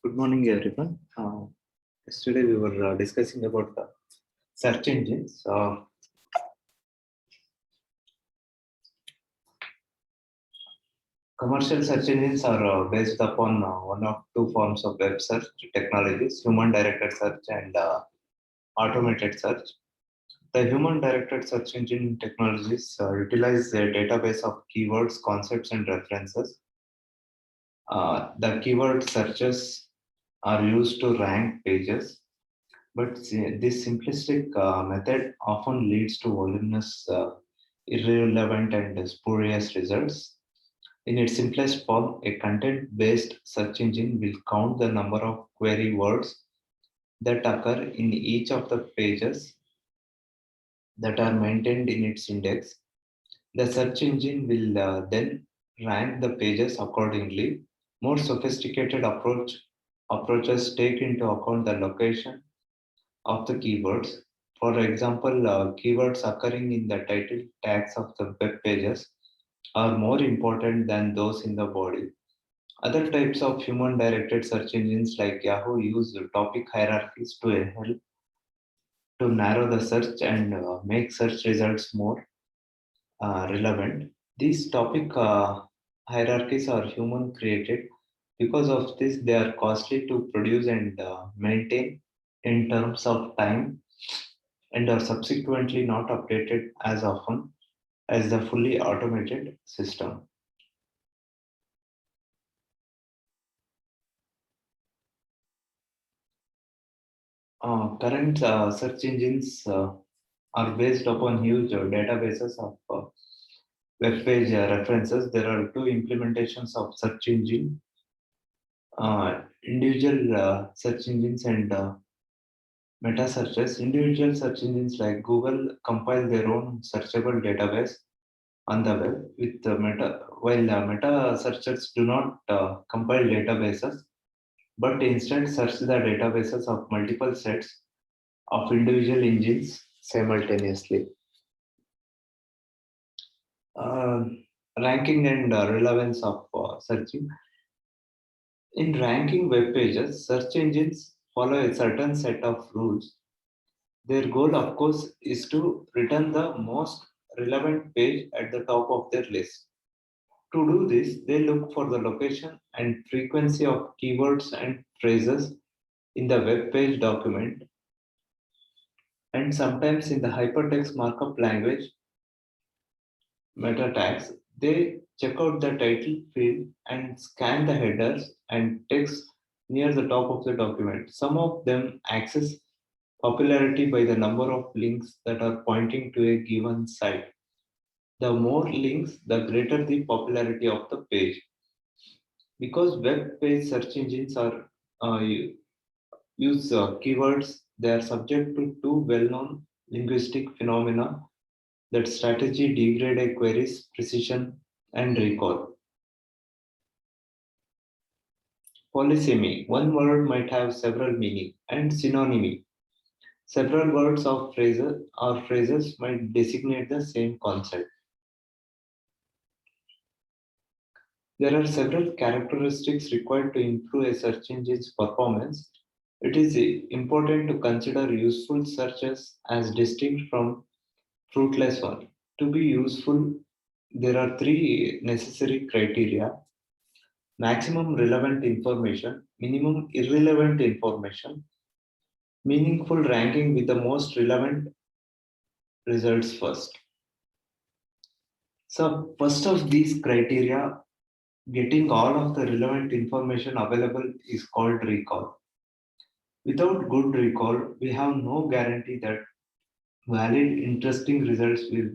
Good morning, everyone. Yesterday we were discussing about the search engines. Commercial search engines are based upon one of two forms of web search technologies: human-directed search and automated search. The human-directed search engine technologies utilize a database of keywords, concepts, and references. The keyword searches are used to rank pages. But this simplistic method often leads to voluminous, irrelevant, and spurious results. In its simplest form, a content based search engine will count the number of query words that occur in each of the pages that are maintained in its index. The search engine will then rank the pages accordingly. More sophisticated approaches take into account the location of the keywords. For example, keywords occurring in the title tags of the web pages are more important than those in the body. Other types of human directed search engines like Yahoo use topic hierarchies to help to narrow the search and make search results more relevant. These topic hierarchies are human created. Because of this, they are costly to produce and maintain in terms of time and are subsequently not updated as often as the fully automated system. Current search engines are based upon huge databases of web page references. There are two implementations of search engine, individual search engines and meta searches. Individual search engines like Google compile their own searchable database on the web with while meta searchers do not compile databases, but instead search the databases of multiple sets of individual engines simultaneously. Uh, Ranking and relevance of searching. In ranking web pages, search engines follow a certain set of rules. Their goal, of course, is to return the most relevant page at the top of their list. To do this, they look for the location and frequency of keywords and phrases in the web page document, and sometimes in the hypertext markup language meta tags. They check out the title field and scan the headers and text near the top of the document. Some of them access popularity by the number of links that are pointing to a given site. The more links, the greater the popularity of the page. Because web page search engines are use keywords, they are subject to two well-known linguistic phenomena that strategy degrade a query's precision and recall. Polysemy. One word might have several meanings, and synonymy. Several words or phrases might designate the same concept. There are several characteristics required to improve a search engine's performance. It is important to consider useful searches as distinct from fruitless ones. To be useful, there are three necessary criteria: maximum relevant information, minimum irrelevant information, meaningful ranking with the most relevant results first. So, first of these criteria, getting all of the relevant information available is called recall. Without good recall, we have no guarantee that valid, interesting results will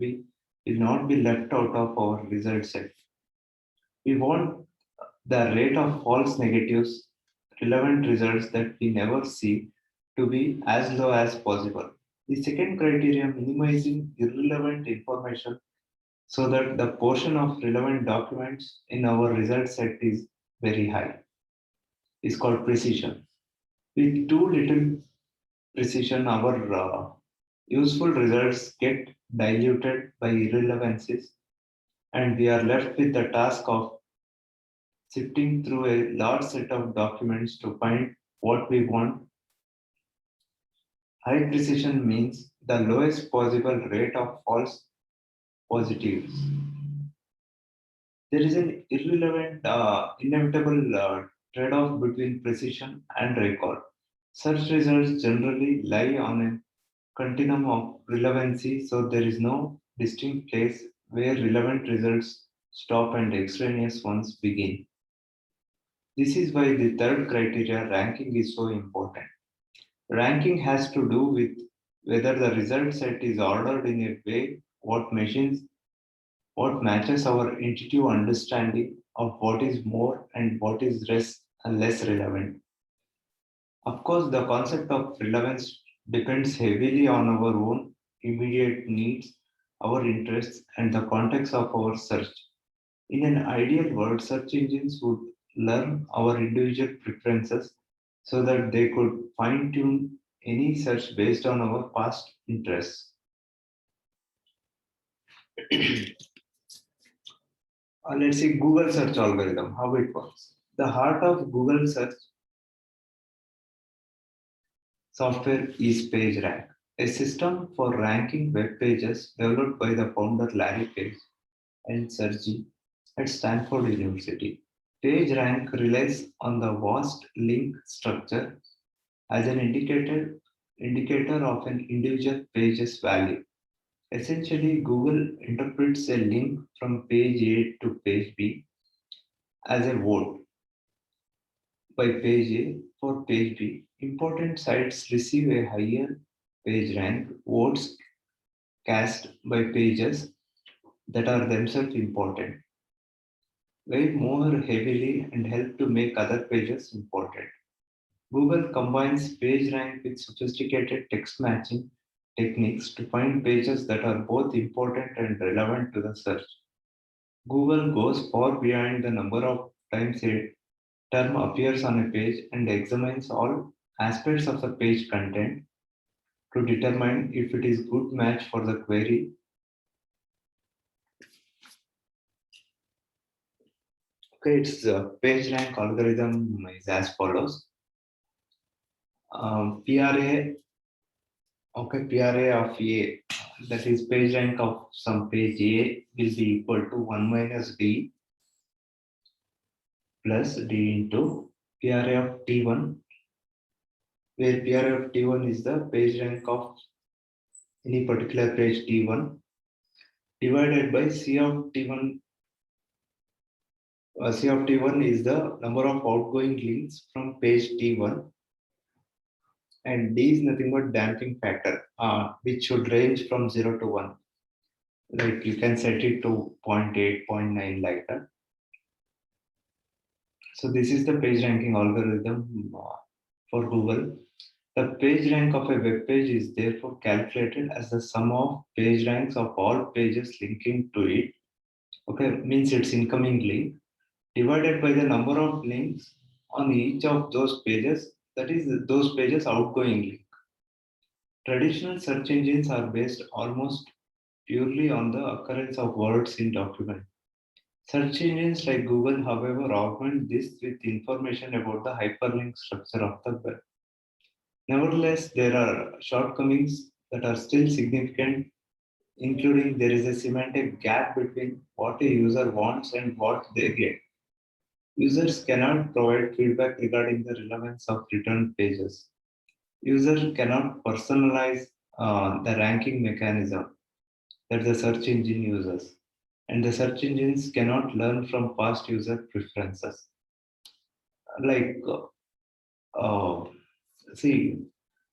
not be left out of our result set. We want the rate of false negatives, relevant results that we never see, to be as low as possible. The second criteria, minimizing irrelevant information so that the portion of relevant documents in our result set is very high, is called precision. With too little precision, our useful results get diluted by irrelevancies, and we are left with the task of sifting through a large set of documents to find what we want. High precision means the lowest possible rate of false positives. There is an inevitable trade-off between precision and recall. Search results generally lie on a continuum of relevancy, so there is no distinct place where relevant results stop and extraneous ones begin. This is why the third criteria, ranking, is so important. Ranking has to do with whether the result set is ordered in a way what matches our intuitive understanding of what is more and what is less relevant. Of course, the concept of relevance depends heavily on our own immediate needs, our interests, and the context of our search. In an ideal world, search engines would learn our individual preferences so that they could fine tune any search based on our past interests. Let's see Google search algorithm, how it works. The heart of Google search software is PageRank, a system for ranking web pages developed by the founder Larry Page and Sergey at Stanford University. PageRank relies on the vast link structure as an indicator of an individual page's value. Essentially, Google interprets a link from page A to page B as a vote by page A for page B. Important sites receive a higher page rank, votes cast by pages that are themselves important, weigh more heavily and help to make other pages important. Google combines PageRank with sophisticated text matching techniques to find pages that are both important and relevant to the search. Google goes far beyond the number of times a term appears on a page and examines all aspects of the page content to determine if it is a good match for the query. Okay, its PageRank algorithm is as follows. PRA, okay, PRA of A, that is page rank of some page A, will be equal to 1 minus D plus D into PRA of T1, where PRA of T1 is the page rank of any particular page T1, divided by C of T1. C of T1 is the number of outgoing links from page T1, and D is nothing but damping factor, which should range from 0 to 1. Like you can set it to 0.8, 0.9 like that. So this is the page ranking algorithm for Google. The page rank of a web page is therefore calculated as the sum of page ranks of all pages linking to it. Okay, means its incoming link divided by the number of links on each of those pages, that is those pages outgoing link. Traditional search engines are based almost purely on the occurrence of words in document. Search engines like Google, however, augment this with information about the hyperlink structure of the web. Nevertheless, there are shortcomings that are still significant, including there is a semantic gap between what a user wants and what they get. Users cannot provide feedback regarding the relevance of returned pages. Users cannot personalize the ranking mechanism that the search engine uses, and the search engines cannot learn from past user preferences. Like, see,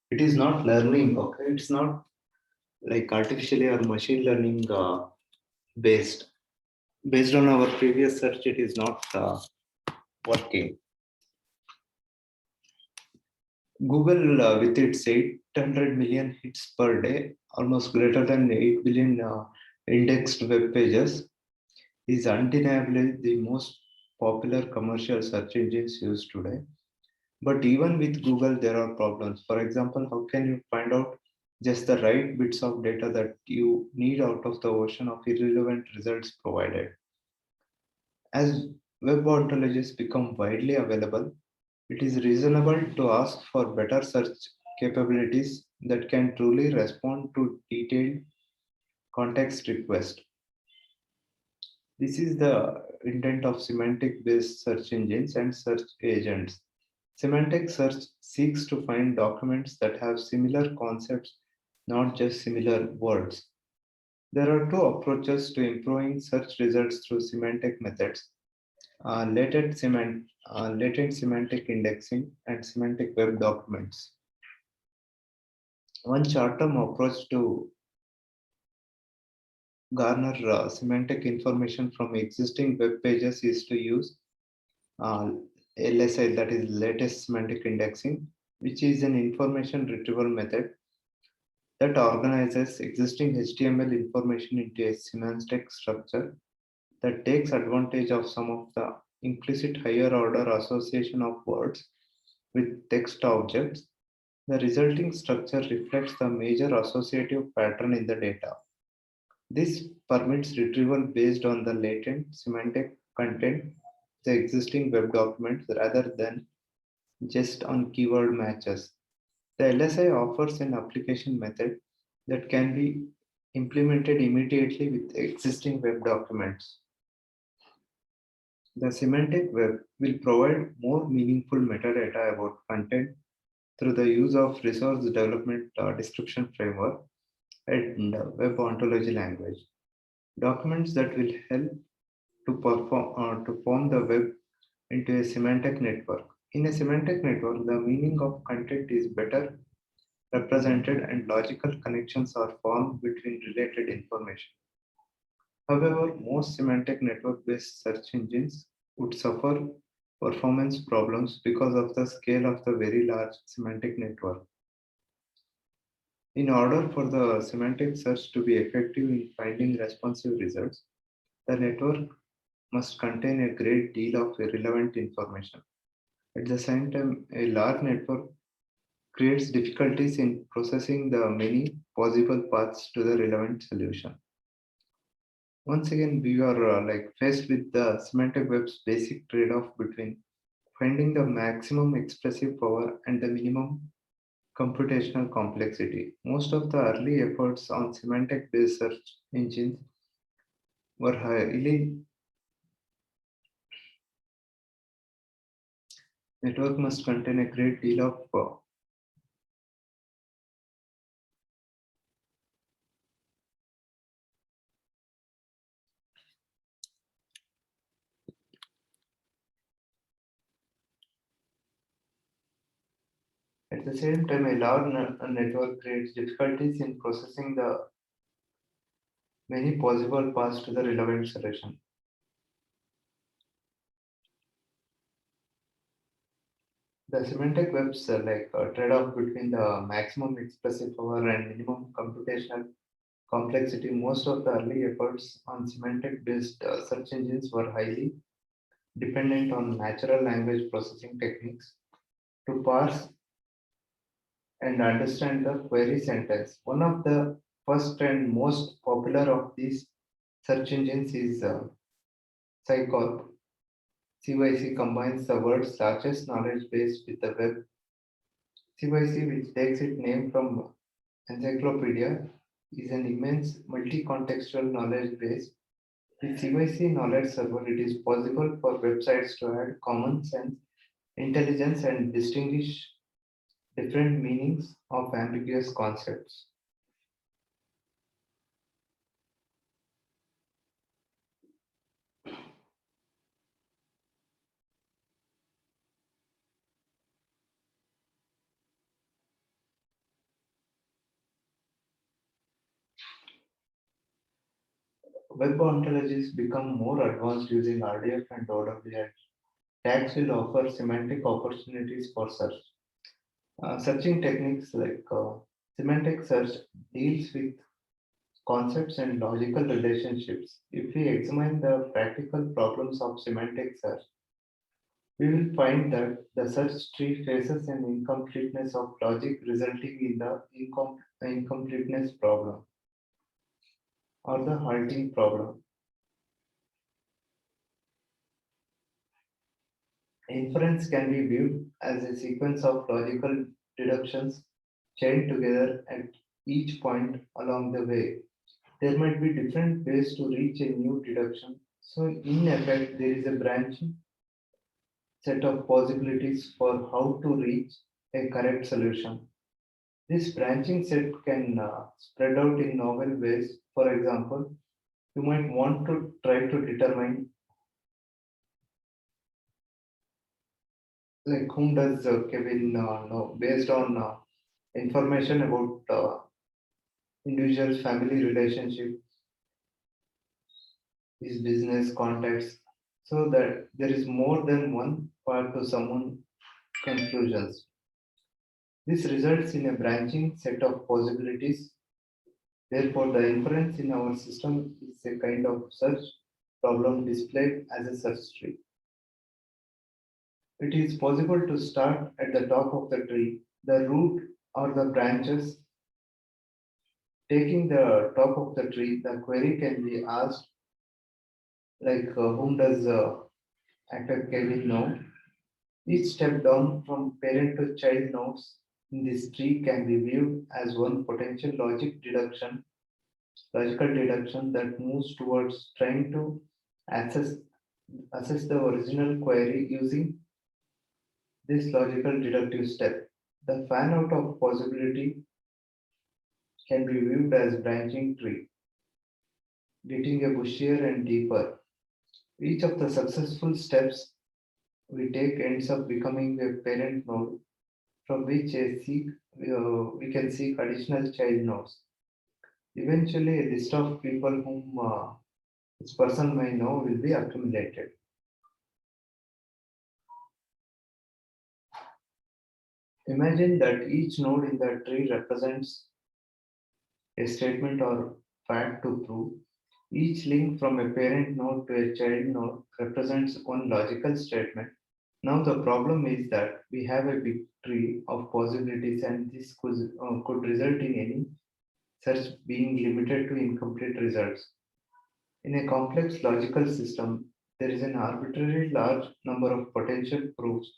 it is not learning, okay? It's not like artificially or machine learning based. Based on our previous search, it is not working. Google, with its 800 million hits per day, almost greater than 8 billion indexed web pages, is undeniably the most popular commercial search engines used today. But even with Google, there are problems. For example, how can you find out just the right bits of data that you need out of the ocean of irrelevant results provided? As web ontologies become widely available, it is reasonable to ask for better search capabilities that can truly respond to detailed context requests. This is the intent of semantic based search engines and search agents. Semantic search seeks to find documents that have similar concepts, not just similar words. There are two approaches to improving search results through semantic methods: latent semantic indexing and semantic web documents. One short term approach to garner semantic information from existing web pages is to use uh, LSI, that is latest semantic indexing, which is an information retrieval method that organizes existing HTML information into a semantic structure that takes advantage of some of the implicit higher order association of words with text objects. The resulting structure reflects the major associative pattern in the data. This permits retrieval based on the latent semantic content of the existing web documents rather than just on keyword matches. The LSI offers an application method that can be implemented immediately with existing web documents. The semantic web will provide more meaningful metadata about content through the use of resource development description framework and web ontology language. Documents that will help to form the web into a semantic network. In a semantic network, the meaning of content is better represented and logical connections are formed between related information. However, most semantic network-based search engines would suffer performance problems because of the scale of the very large semantic network. In order for the semantic search to be effective in finding responsive results, the network must contain a great deal of irrelevant information. At the same time, a large network creates difficulties in processing the many possible paths to the relevant solution. Once again, we are faced with the semantic web's basic trade-off between finding the maximum expressive power and the minimum computational complexity. Most of the early efforts on semantic-based search engines were highly network must contain a great deal of at the same time, a large network creates difficulties in processing the many possible paths to the relevant solution. The semantic webs are like a trade-off between the maximum expressive power and minimum computational complexity. Most of the early efforts on semantic-based search engines were highly dependent on natural language processing techniques to parse and understand the query sentence. One of the first and most popular of these search engines is Scicorp. CYC combines the world's largest knowledge base with the web. CYC, which takes its name from encyclopedia, is an immense multi-contextual knowledge base. With CYC Knowledge Server, it is possible for websites to add common sense, intelligence, and distinguish different meanings of ambiguous concepts. Web ontologies become more advanced using RDF and OWL. Tags will offer semantic opportunities for search. Searching techniques like semantic search deals with concepts and logical relationships. If we examine the practical problems of semantic search, we will find that the search tree faces an incompleteness of logic resulting in the incompleteness problem or the halting problem. Inference can be viewed as a sequence of logical deductions chained together at each point along the way. There might be different ways to reach a new deduction. So, in effect, there is a branching set of possibilities for how to reach a correct solution. This branching set can spread out in novel ways. For example, you might want to try to determine like whom does Kevin know based on information about individual's family relationship, his business contacts, so that there is more than one part to someone conclusions. This results in a branching set of possibilities. Therefore, the inference in our system is a kind of search problem displayed as a search tree. It is possible to start at the top of the tree, the root or the branches. Taking the top of the tree, the query can be asked like whom does actor Kevin know? Each step down from parent to child nodes in this tree can be viewed as one potential logical deduction that moves towards trying to access assess the original query using this logical deductive step. The fan out of possibility can be viewed as branching tree, getting a bushier and deeper. Each of the successful steps we take ends up becoming a parent node from which we can seek additional child nodes. Eventually, a list of people whom this person may know will be accumulated. Imagine that each node in the tree represents a statement or fact to prove. Each link from a parent node to a child node represents one logical statement. Now, the problem is that we have a big tree of possibilities, and this could result in any search being limited to incomplete results. In a complex logical system, there is an arbitrarily large number of potential proofs.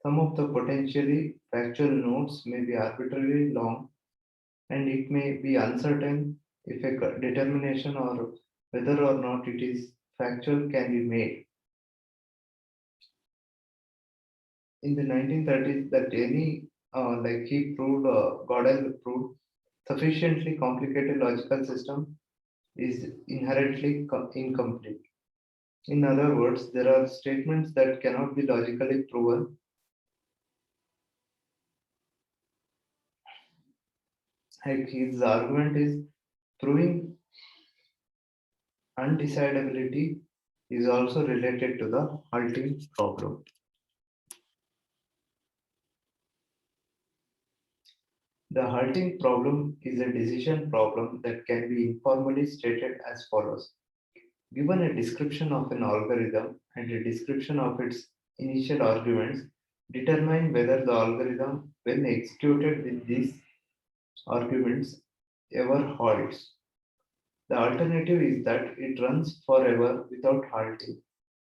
Some of the potentially factual nodes may be arbitrarily long, and it may be uncertain if a determination or whether or not it is factual can be made. In the 1930s, that any like he proved, Gödel proved, sufficiently complicated logical system is inherently incomplete. In other words, there are statements that cannot be logically proven. Like his argument is proving undecidability is also related to the halting problem. The halting problem is a decision problem that can be informally stated as follows. Given a description of an algorithm and a description of its initial arguments, determine whether the algorithm, when executed with these arguments, ever halts. The alternative is that it runs forever without halting.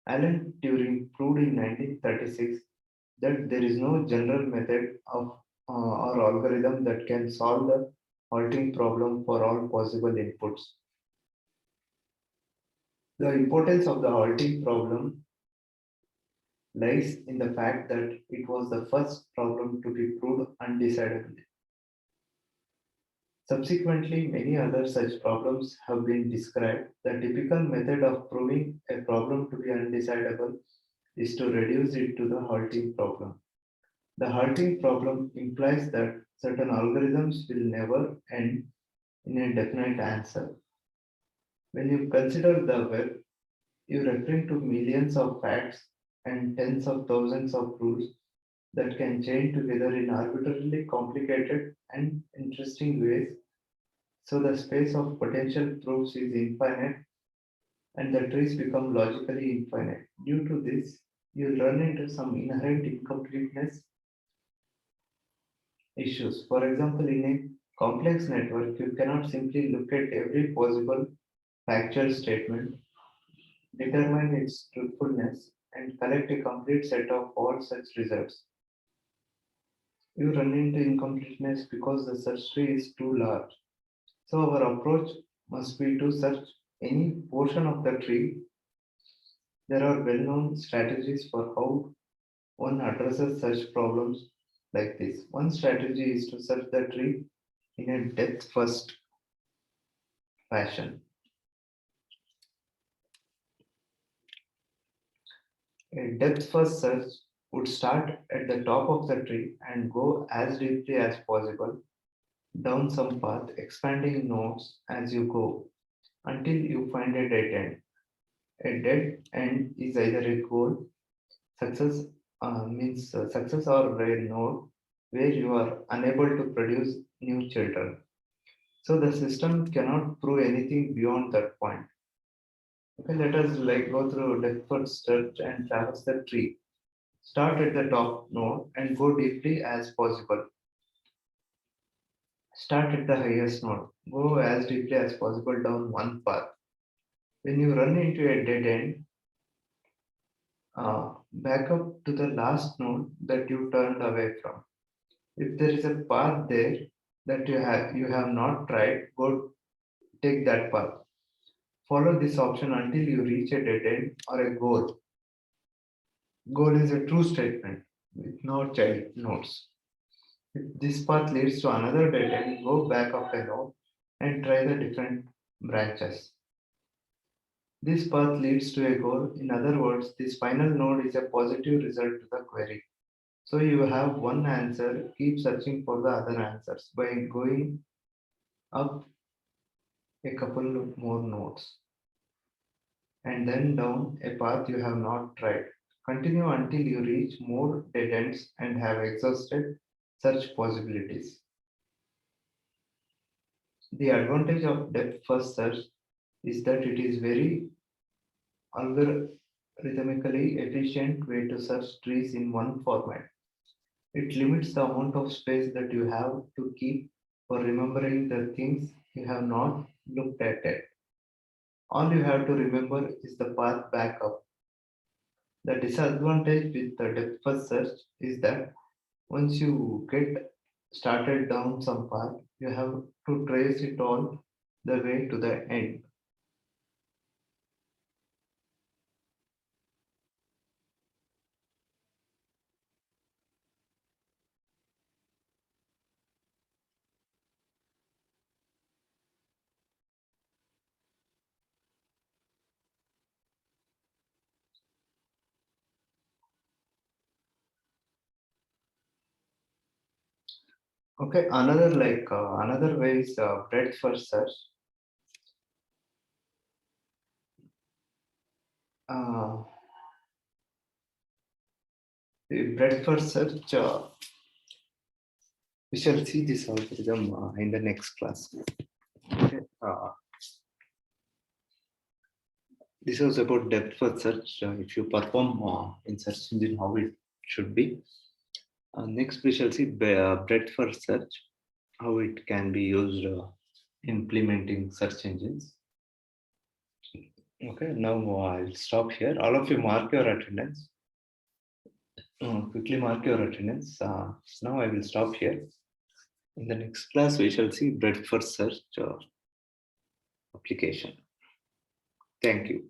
Alan Turing proved in 1936 that there is no general method of or algorithm that can solve the halting problem for all possible inputs. The importance of the halting problem lies in the fact that it was the first problem to be proved undecidable. Subsequently, many other such problems have been described. The typical method of proving a problem to be undecidable is to reduce it to the halting problem. The halting problem implies that certain algorithms will never end in a definite answer. When you consider the web, you're referring to millions of facts and tens of thousands of rules that can chain together in arbitrarily complicated and interesting ways. So the space of potential proofs is infinite and the trees become logically infinite. Due to this, you'll run into some inherent incompleteness issues. For example, in a complex network, you cannot simply look at every possible factual statement, determine its truthfulness, and collect a complete set of all such results. You run into incompleteness because the search tree is too large. So our approach must be to search any portion of the tree. There are well-known strategies for how one addresses such problems like this. One strategy is to search the tree in a depth-first fashion. A depth-first search would start at the top of the tree and go as deeply as possible down some path, expanding nodes as you go until you find a dead end. A dead end is either a goal, success means success, or a node where you are unable to produce new children. So the system cannot prove anything beyond that point. Okay, let us go through depth first search and traverse the tree. Start at the top node and go deeply as possible. Start at the highest node. Go as deeply as possible down one path. When you run into a dead end, back up to the last node that you turned away from. If there is a path there that you have not tried, go take that path. Follow this option until you reach a dead end or a goal. Goal is a true statement with no child nodes. If this path leads to another dead end, go back up a node and try the different branches. This path leads to a goal. In other words, this final node is a positive result to the query. So you have one answer, keep searching for the other answers by going up a couple more nodes and then down a path you have not tried. Continue until you reach more dead ends and have exhausted search possibilities. The advantage of depth first search is that it is very algorithmically efficient way to search trees in one format. It limits the amount of space that you have to keep for remembering the things you have not looked at yet. All you have to remember is the path back up. The disadvantage with the depth first search is that once you get started down some path, you have to trace it all the way to the end. Okay, another way is breadth first search. Uh, the breadth first search. We shall see this algorithm in the next class. Okay. This was about depth first search. If you perform in search engine, how it should be. Next, we shall see breadth first search, how it can be used implementing search engines. Okay, now I'll stop here. All of you mark your attendance. Quickly mark your attendance. Now I will stop here. In the next class, we shall see breadth first search application. Thank you.